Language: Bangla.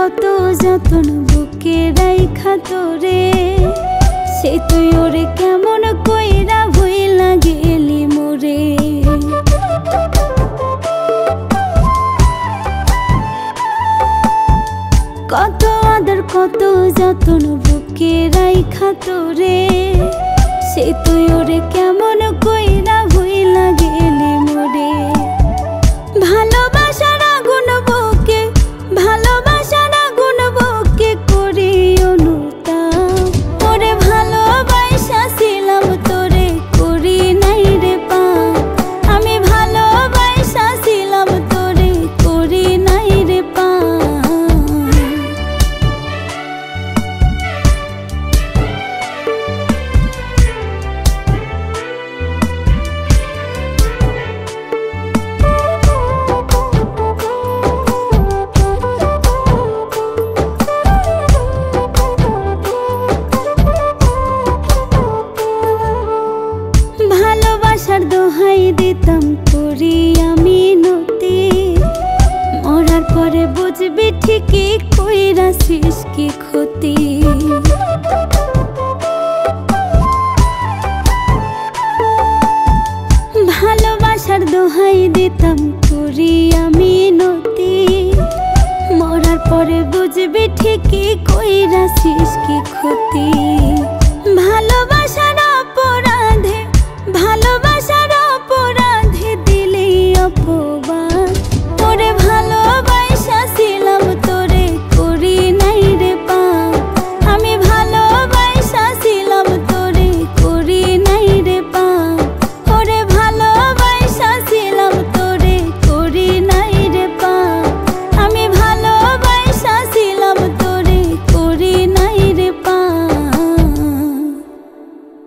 কত যতন বুকে রাইখা তোরে, সে তুই ওরে কেমন কইরা ভুইলা গেলি মোরে। কত আদর কত যতন বুকে রাইখা তোরে, সে তুই ওরে কেমন কইরা ভুইলা গেলি মোরে। ভালোবাসার আগুন বুকে, ভালোবাসার আগুন বুকে করি অনুতাপ, ওরে ভালোবাসা ছিলাম তোরে করি নাই রে পাপ। আমি ভালোবাসা ছিলাম তোরে করি নাই রে পাপ। ভালোবাসার দোহাই দিতাম করি আমি নতি, মরার পরে বুঝবি ঠিকই কইরাছিস কি ক্ষতি। ভালোবাসার দোহাই দিতাম করি আমি নতি, মরার পরে বুঝবি ঠিকই কইরাছিস কি ক্ষতি।